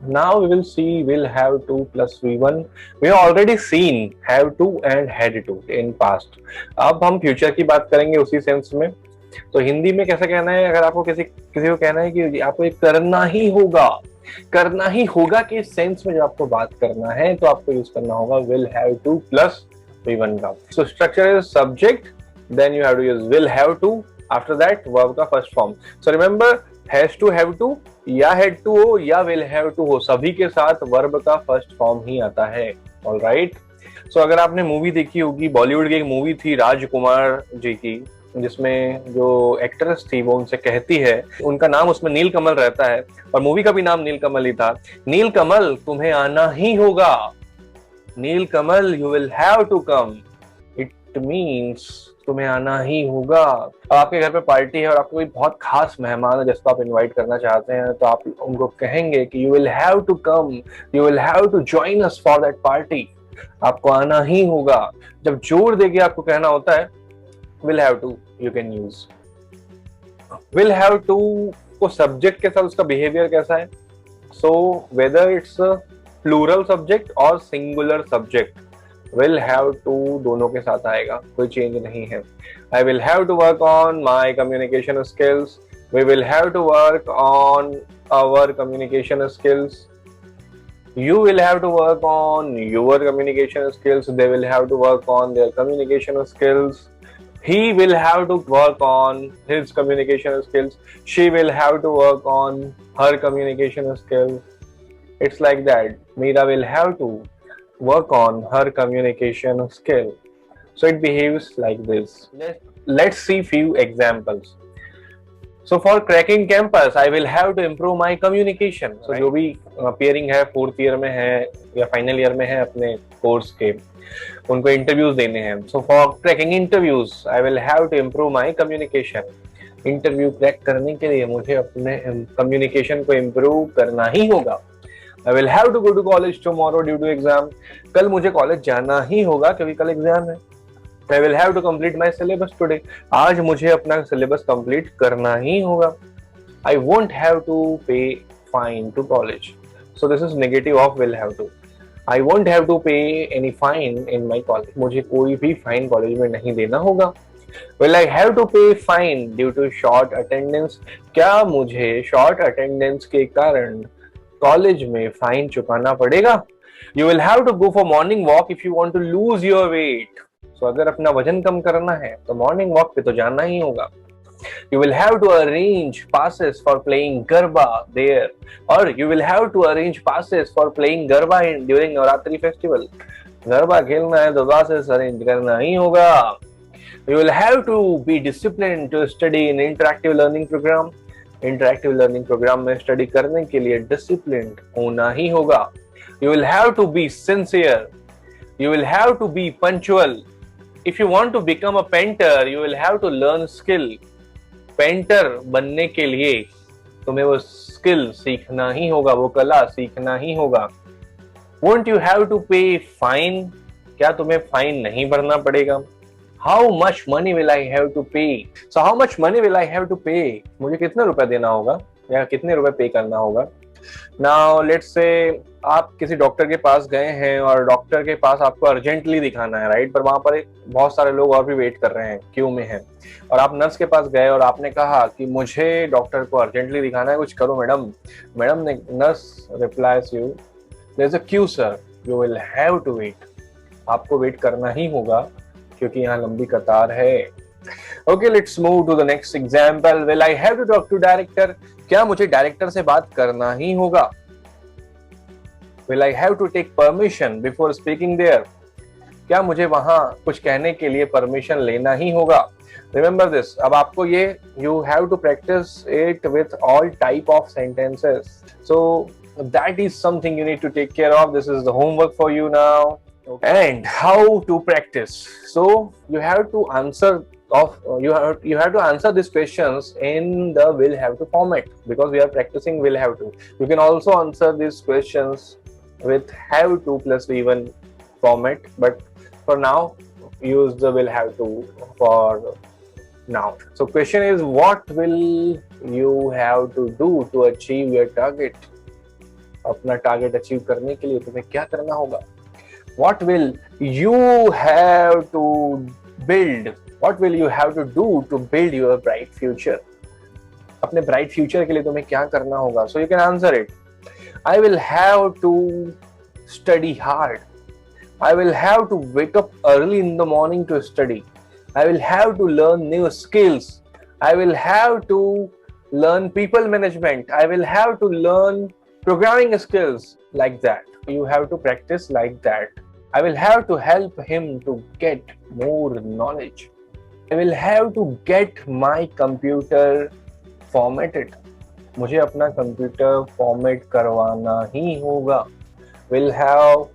Now we will see will have to plus V1. We have already seen have to and had to in past. अब हम future की बात करेंगे उसी sense में। तो हिंदी में कैसे कहना है, अगर आपको किसी किसी को कहना है कि आपको ये करना ही होगा के सेंस में जब आपको बात करना है तो आपको यूज करना होगा will have to plus V1 का। So structure is subject, then you have to use will have to, after that verb का first form. So remember has to have to या हैड टू हो या will have to हो, सभी के साथ verb का फर्स्ट फॉर्म ही आता है। ऑलराइट। सो अगर आपने मूवी देखी होगी, बॉलीवुड की एक मूवी थी राजकुमार जी की, जिसमें जो एक्ट्रेस थी वो उनसे कहती है, उनका नाम उसमें नीलकमल रहता है और मूवी का भी नाम नीलकमल ही था। नीलकमल तुम्हें आना ही होगा, Neelkamal you will have to come. It means तुम्हें आना ही होगा। अब आपके घर पे पार्टी है और आपको कोई बहुत खास मेहमान है जिसको आप इनवाइट करना चाहते हैं, तो आप उनको कहेंगे कि you will have to come, you will have to join us for that party. आपको आना ही होगा। जब जोर देके आपको कहना होता है will have to, you can use will have to को सब्जेक्ट के साथ उसका बिहेवियर कैसा है। So whether it's plural subject और singular subject, will have to दोनों के साथ आएगा, कोई चेंज नहीं है। I will have to work on my communication skills, we will have to work on our communication skills, you will have to work on your communication skills, they will have to work on their communication skills, he will have to work on his communication skills, she will have to work on her communication skills. It's like that. Meera will have to work on her communication skill. So it behaves like this. Let's see few examples. So for cracking campus, I will have to improve my communication. So जो भी pairing है, fourth year में है या final year में है अपने course के, उनको इंटरव्यूज देने हैं। So for cracking interviews, I will have to improve my communication. Interview crack करने के लिए मुझे अपने कम्युनिकेशन को इम्प्रूव करना ही होगा। I will have to go to college tomorrow due to exam. कल मुझे कॉलेज जाना ही होगा क्योंकि कल एग्जाम है। I will have to complete my syllabus today. आज मुझे अपना सिलेबस कंप्लीट करना ही होगा। I won't have to pay fine to college. So this is negative of will have to. I won't have to pay any fine in my college. मुझे कोई भी fine college में नहीं देना होगा। Will I have to pay fine due to short attendance? क्या मुझे short attendance के कारण कॉलेज में फाइन चुकाना पड़ेगा। You will have to go for morning walk if you want to lose your weight. So अगर अपना वजन कम करना है तो मॉर्निंग वॉक पे तो जाना ही होगा। You will have to arrange passes for playing garba there, और you will have to arrange passes for playing garba during Navratri festival. Garba खेलना है तो पासेस अरेंज करना ही होगा। You will have to be disciplined to study in interactive learning programme. Interactive learning programme में study करने के लिए डिसिप्लिन्ड होना ही होगा। You will have to be sincere, you will have to B punctual. If you want to become a painter, you will have to learn skill. Painter बनने के लिए तुम्हें वो स्किल सीखना ही होगा, वो कला सीखना ही होगा। वोंट यू हैव टू पे फाइन? क्या तुम्हें फाइन नहीं भरना पड़ेगा? How much money will I have to pay? So how much money will I have to pay? मुझे कितने रुपए देना होगा या कितने रुपए पे करना होगा। Now let's say आप किसी डॉक्टर के पास गए हैं और डॉक्टर के पास आपको अर्जेंटली दिखाना है, राइट, पर वहां पर बहुत सारे लोग और भी वेट कर रहे हैं, क्यू में हैं, और आप नर्स के पास गए और आपने कहा कि मुझे डॉक्टर को अर्जेंटली दिखाना है, कुछ करो मैडम। मैडम ने, nurse replies you, there is a queue sir, you will have to wait. आपको वेट करना ही होगा क्योंकि यहाँ लंबी कतार है। Okay, let's move to the next example. Will I have to talk to director? क्या मुझे डायरेक्टर से बात करना ही होगा? Will I have to take permission before speaking there? क्या मुझे वहां कुछ कहने के लिए परमिशन लेना ही होगा? Remember this. अब आपको ये you have to practice it with all type of sentences, so that is something you need to take care of. This is the homework for you now. Okay. And how to practice? So you have to answer you have to answer these questions in the will have to format, because we are practicing will have to. You can also answer these questions with have to plus V1 format, but for now use the will have to for now. So question is, what will you have to do to achieve your target? अपना target achieve करने के लिए तुम्हें क्या करना होगा? What will you have to build? What will you have to do to build your bright future? अपने bright future के लिए तुम्हें क्या करना होगा? So you can answer it. I will have to study hard. I will have to wake up early in the morning to study. I will have to learn new skills. I will have to learn people management. I will have to learn programming skills, like that. You have to practice like that. I will have to help him to get more knowledge. I will have to get my computer formatted. मुझे अपना computer format करवाना ही होगा. Will have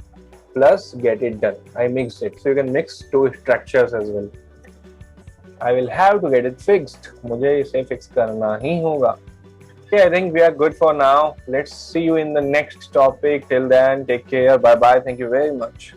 plus get it done. I mixed it. So you can mix two structures as well. I will have to get it fixed. मुझे इसे fix करना ही होगा. Okay, I think we are good for now. Let's see you in the next topic. Till then, take care. Bye bye. Thank you very much.